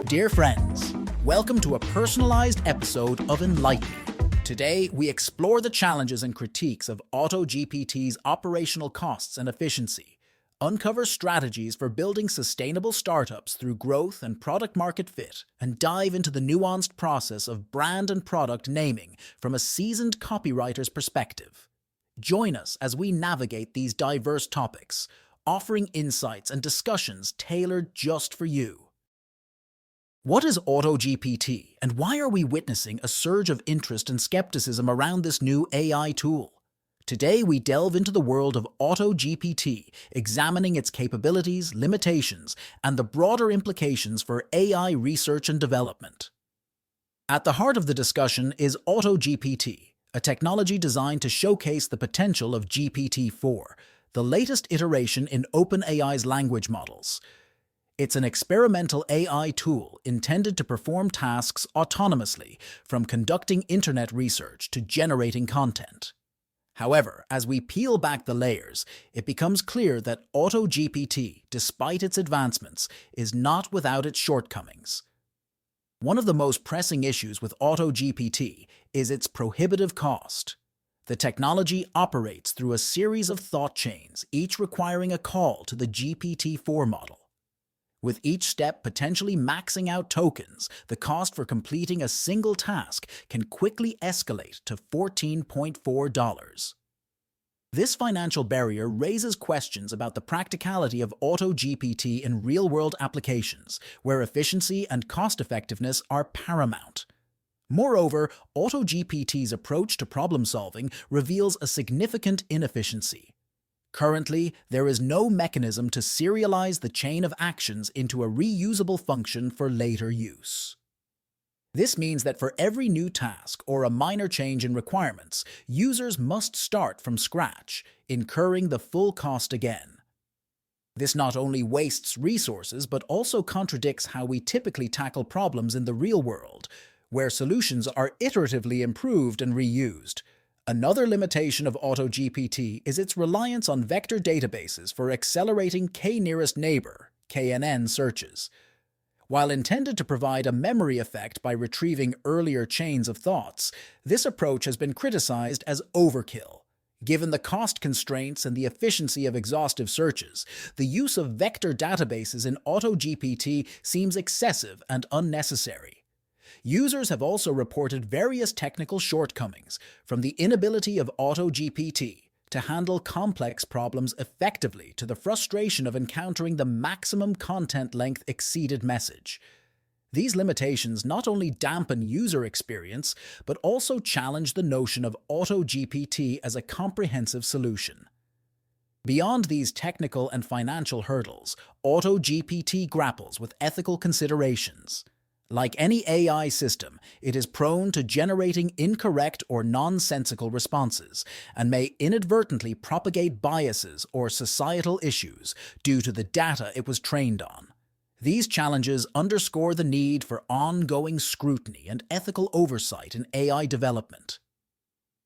Dear friends, welcome to a personalized episode of Enlighten. Today, we explore the challenges and critiques of Auto-GPT's operational costs and efficiency, uncover strategies for building sustainable startups through growth and product-market fit, and dive into the nuanced process of brand and product naming from a seasoned copywriter's perspective. Join us as we navigate these diverse topics, offering insights and discussions tailored just for you. What is Auto-GPT, and why are we witnessing a surge of interest and skepticism around this new AI tool? Today, we delve into the world of Auto-GPT, examining its capabilities, limitations, and the broader implications for AI research and development. At the heart of the discussion is Auto-GPT, a technology designed to showcase the potential of GPT-4, the latest iteration in OpenAI's language models. It's an experimental AI tool intended to perform tasks autonomously, from conducting internet research to generating content. However, as we peel back the layers, it becomes clear that Auto-GPT, despite its advancements, is not without its shortcomings. One of the most pressing issues with Auto-GPT is its prohibitive cost. The technology operates through a series of thought chains, each requiring a call to the GPT-4 model. With each step potentially maxing out tokens, the cost for completing a single task can quickly escalate to $14.4. This financial barrier raises questions about the practicality of Auto-GPT in real-world applications, where efficiency and cost-effectiveness are paramount. Moreover, Auto-GPT's approach to problem-solving reveals a significant inefficiency. Currently, there is no mechanism to serialize the chain of actions into a reusable function for later use. This means that for every new task or a minor change in requirements, users must start from scratch, incurring the full cost again. This not only wastes resources but also contradicts how we typically tackle problems in the real world, where solutions are iteratively improved and reused. Another limitation of Auto-GPT is its reliance on vector databases for accelerating k-nearest neighbor (KNN) searches. While intended to provide a memory effect by retrieving earlier chains of thoughts, this approach has been criticized as overkill. Given the cost constraints and the efficiency of exhaustive searches, the use of vector databases in Auto-GPT seems excessive and unnecessary. Users have also reported various technical shortcomings, from the inability of Auto-GPT to handle complex problems effectively to the frustration of encountering the maximum content length exceeded message. These limitations not only dampen user experience, but also challenge the notion of Auto-GPT as a comprehensive solution. Beyond these technical and financial hurdles, Auto-GPT grapples with ethical considerations. Like any AI system, it is prone to generating incorrect or nonsensical responses and may inadvertently propagate biases or societal issues due to the data it was trained on. These challenges underscore the need for ongoing scrutiny and ethical oversight in AI development.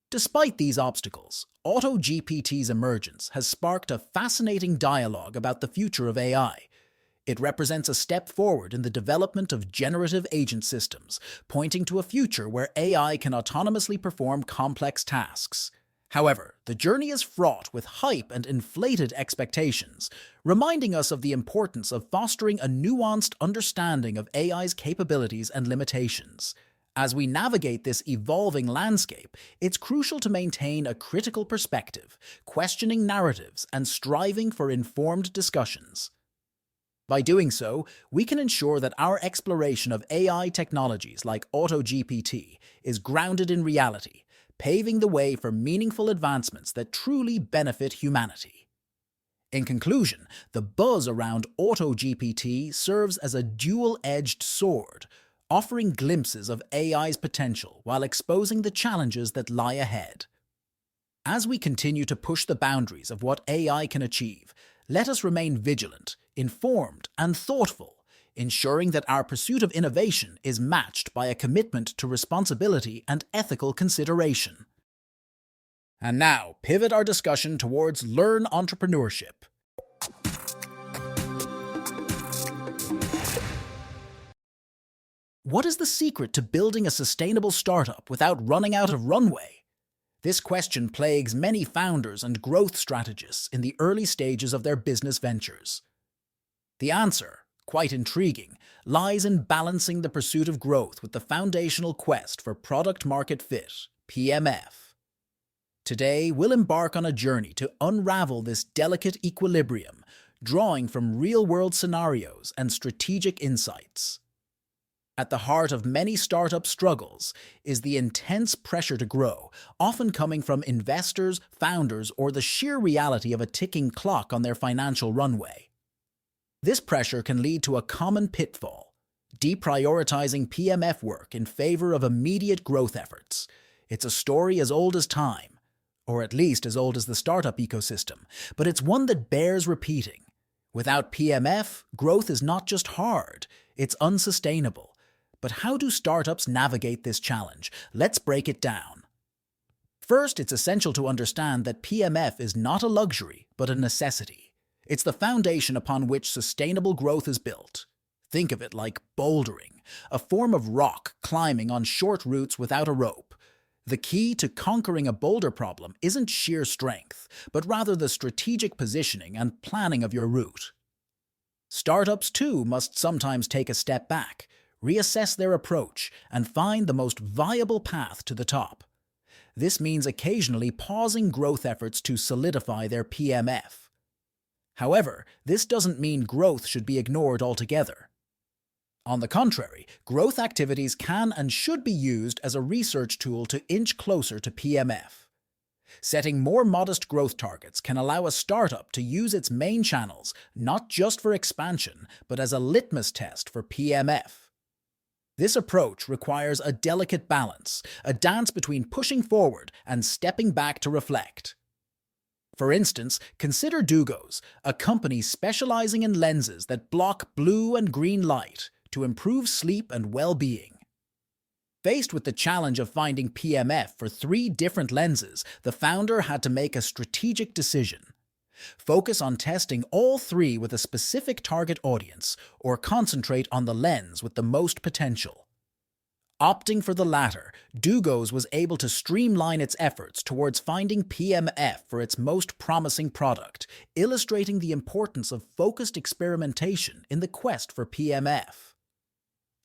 Despite these obstacles, Auto-GPT's emergence has sparked a fascinating dialogue about the future of AI. It represents a step forward in the development of generative agent systems, pointing to a future where AI can autonomously perform complex tasks. However, the journey is fraught with hype and inflated expectations, reminding us of the importance of fostering a nuanced understanding of AI's capabilities and limitations. As we navigate this evolving landscape, it's crucial to maintain a critical perspective, questioning narratives and striving for informed discussions. By doing so, we can ensure that our exploration of AI technologies like Auto-GPT is grounded in reality, paving the way for meaningful advancements that truly benefit humanity. In conclusion, the buzz around Auto-GPT serves as a dual-edged sword, offering glimpses of AI's potential while exposing the challenges that lie ahead. As we continue to push the boundaries of what AI can achieve, let us remain vigilant, informed, and thoughtful, ensuring that our pursuit of innovation is matched by a commitment to responsibility and ethical consideration. And now, pivot our discussion towards learn entrepreneurship. What is the secret to building a sustainable startup without running out of runway? This question plagues many founders and growth strategists in the early stages of their business ventures. The answer, quite intriguing, lies in balancing the pursuit of growth with the foundational quest for product-market fit, PMF. Today, we'll embark on a journey to unravel this delicate equilibrium, drawing from real-world scenarios and strategic insights. At the heart of many startup struggles is the intense pressure to grow, often coming from investors, founders, or the sheer reality of a ticking clock on their financial runway. This pressure can lead to a common pitfall: deprioritizing PMF work in favor of immediate growth efforts. It's a story as old as time, or at least as old as the startup ecosystem, but it's one that bears repeating. Without PMF, growth is not just hard, it's unsustainable. But how do startups navigate this challenge? Let's break it down. First, it's essential to understand that PMF is not a luxury, but a necessity. It's the foundation upon which sustainable growth is built. Think of it like bouldering, a form of rock climbing on short routes without a rope. The key to conquering a boulder problem isn't sheer strength, but rather the strategic positioning and planning of your route. Startups, too, must sometimes take a step back, reassess their approach, and find the most viable path to the top. This means occasionally pausing growth efforts to solidify their PMF. However, this doesn't mean growth should be ignored altogether. On the contrary, growth activities can and should be used as a research tool to inch closer to PMF. Setting more modest growth targets can allow a startup to use its main channels not just for expansion, but as a litmus test for PMF. This approach requires a delicate balance, a dance between pushing forward and stepping back to reflect. For instance, consider Dugos, a company specializing in lenses that block blue and green light to improve sleep and well-being. Faced with the challenge of finding PMF for 3 different lenses, the founder had to make a strategic decision: focus on testing all 3 with a specific target audience, or concentrate on the lens with the most potential. Opting for the latter, Dugos was able to streamline its efforts towards finding PMF for its most promising product, illustrating the importance of focused experimentation in the quest for PMF.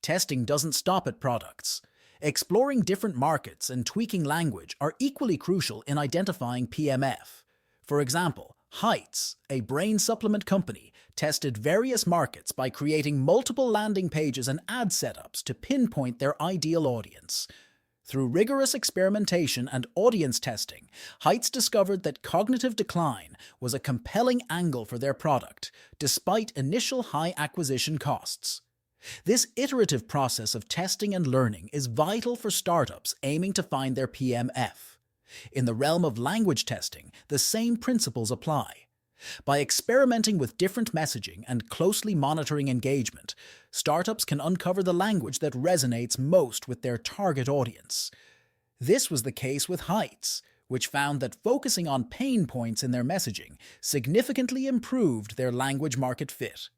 Testing doesn't stop at products. Exploring different markets and tweaking language are equally crucial in identifying PMF. For example, Heights, a brain supplement company, tested various markets by creating multiple landing pages and ad setups to pinpoint their ideal audience. Through rigorous experimentation and audience testing, Heights discovered that cognitive decline was a compelling angle for their product, despite initial high acquisition costs. This iterative process of testing and learning is vital for startups aiming to find their PMF. In the realm of language testing, the same principles apply. By experimenting with different messaging and closely monitoring engagement, startups can uncover the language that resonates most with their target audience. This was the case with Heights, which found that focusing on pain points in their messaging significantly improved their language market fit.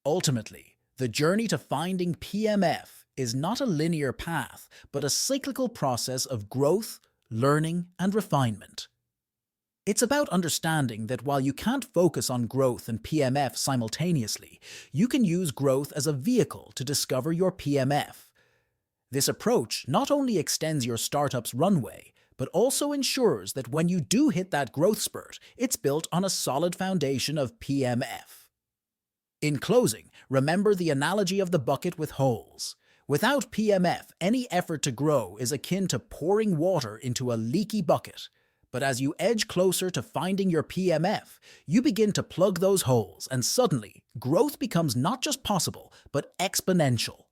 Ultimately, the journey to finding PMF is not a linear path, but a cyclical process of growth, learning, and refinement. It's about understanding that while you can't focus on growth and PMF simultaneously, you can use growth as a vehicle to discover your PMF. This approach not only extends your startup's runway, but also ensures that when you do hit that growth spurt, it's built on a solid foundation of PMF. In closing, remember the analogy of the bucket with holes. Without PMF, any effort to grow is akin to pouring water into a leaky bucket. But as you edge closer to finding your PMF, you begin to plug those holes, and suddenly, growth becomes not just possible, but exponential.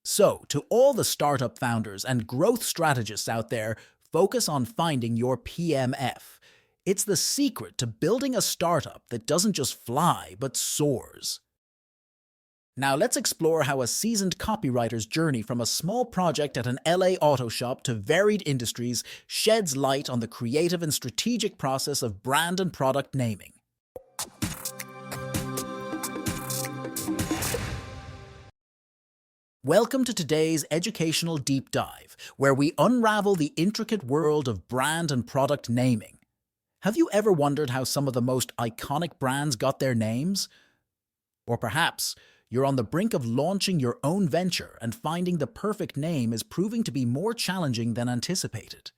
So, to all the startup founders and growth strategists out there, focus on finding your PMF. It's the secret to building a startup that doesn't just fly, but soars. Now let's explore how a seasoned copywriter's journey from a small project at an LA auto shop to varied industries sheds light on the creative and strategic process of brand and product naming. Welcome to today's educational deep dive, where we unravel the intricate world of brand and product naming. Have you ever wondered how some of the most iconic brands got their names? Or perhaps you're on the brink of launching your own venture and finding the perfect name is proving to be more challenging than anticipated.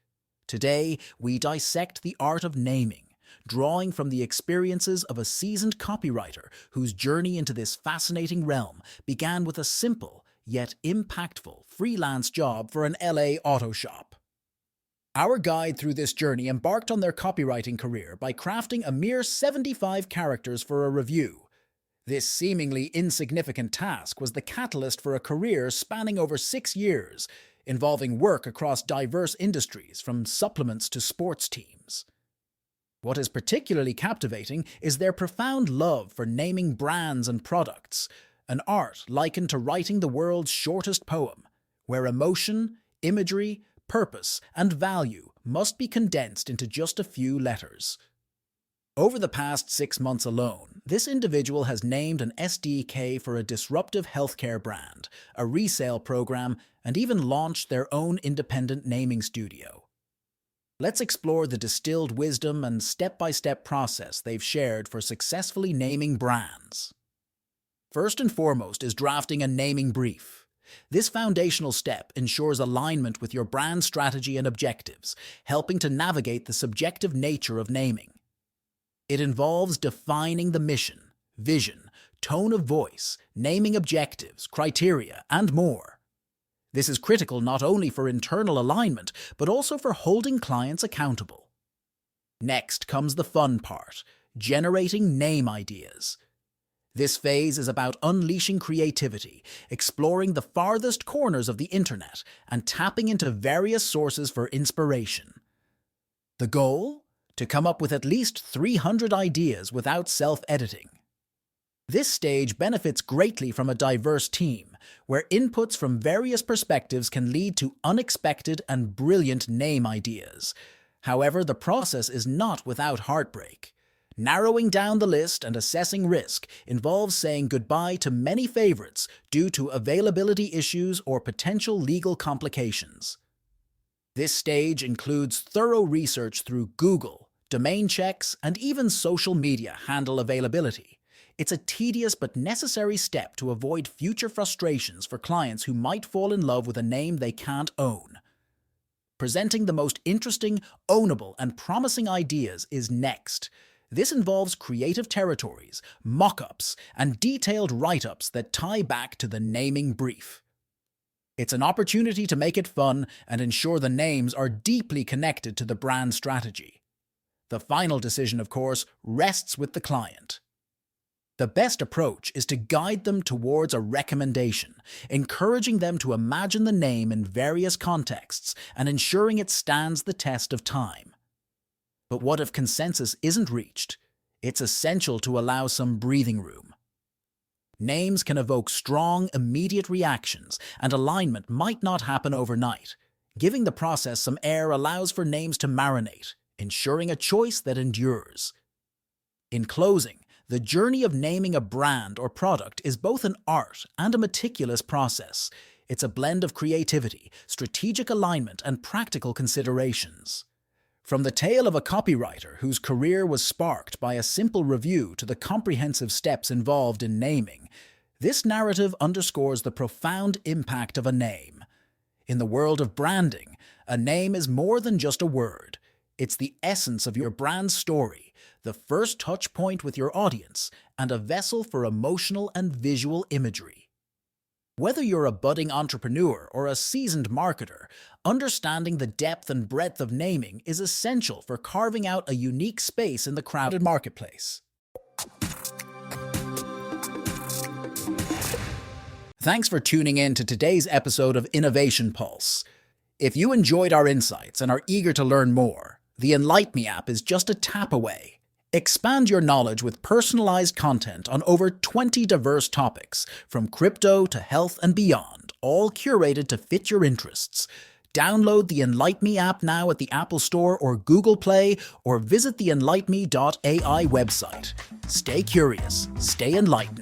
Today, we dissect the art of naming, drawing from the experiences of a seasoned copywriter whose journey into this fascinating realm began with a simple yet impactful freelance job for an LA auto shop. Our guide through this journey embarked on their copywriting career by crafting a mere 75 characters for a review. This seemingly insignificant task was the catalyst for a career spanning over 6 years, involving work across diverse industries from supplements to sports teams. What is particularly captivating is their profound love for naming brands and products, an art likened to writing the world's shortest poem, where emotion, imagery, purpose, and value must be condensed into just a few letters. Over the past 6 months alone, this individual has named an SDK for a disruptive healthcare brand, a resale program, and even launched their own independent naming studio. Let's explore the distilled wisdom and step-by-step process they've shared for successfully naming brands. First and foremost is drafting a naming brief. This foundational step ensures alignment with your brand strategy and objectives, helping to navigate the subjective nature of naming. It involves defining the mission, vision, tone of voice, naming objectives, criteria, and more. This is critical not only for internal alignment, but also for holding clients accountable. Next comes the fun part, generating name ideas. This phase is about unleashing creativity, exploring the farthest corners of the internet, and tapping into various sources for inspiration. The goal? To come up with at least 300 ideas without self-editing. This stage benefits greatly from a diverse team, where inputs from various perspectives can lead to unexpected and brilliant name ideas. However, the process is not without heartbreak. Narrowing down the list and assessing risk involves saying goodbye to many favorites due to availability issues or potential legal complications. This stage includes thorough research through Google, domain checks, and even social media handle availability. It's a tedious but necessary step to avoid future frustrations for clients who might fall in love with a name they can't own. Presenting the most interesting, ownable, and promising ideas is next. This involves creative territories, mock-ups, and detailed write-ups that tie back to the naming brief. It's an opportunity to make it fun and ensure the names are deeply connected to the brand strategy. The final decision, of course, rests with the client. The best approach is to guide them towards a recommendation, encouraging them to imagine the name in various contexts and ensuring it stands the test of time. But what if consensus isn't reached? It's essential to allow some breathing room. Names can evoke strong, immediate reactions, and alignment might not happen overnight. Giving the process some air allows for names to marinate, ensuring a choice that endures. In closing, the journey of naming a brand or product is both an art and a meticulous process. It's a blend of creativity, strategic alignment, and practical considerations. From the tale of a copywriter whose career was sparked by a simple review to the comprehensive steps involved in naming, this narrative underscores the profound impact of a name. In the world of branding, a name is more than just a word. It's the essence of your brand's story, the first touch point with your audience, and a vessel for emotional and visual imagery. Whether you're a budding entrepreneur or a seasoned marketer, understanding the depth and breadth of naming is essential for carving out a unique space in the crowded marketplace. Thanks for tuning in to today's episode of Innovation Pulse. If you enjoyed our insights and are eager to learn more, the Enlight Me app is just a tap away. Expand your knowledge with personalized content on over 20 diverse topics, from crypto to health and beyond, all curated to fit your interests. Download the Enlight Me app now at the Apple Store or Google Play, or visit the enlightme.ai website. Stay curious, stay enlightened.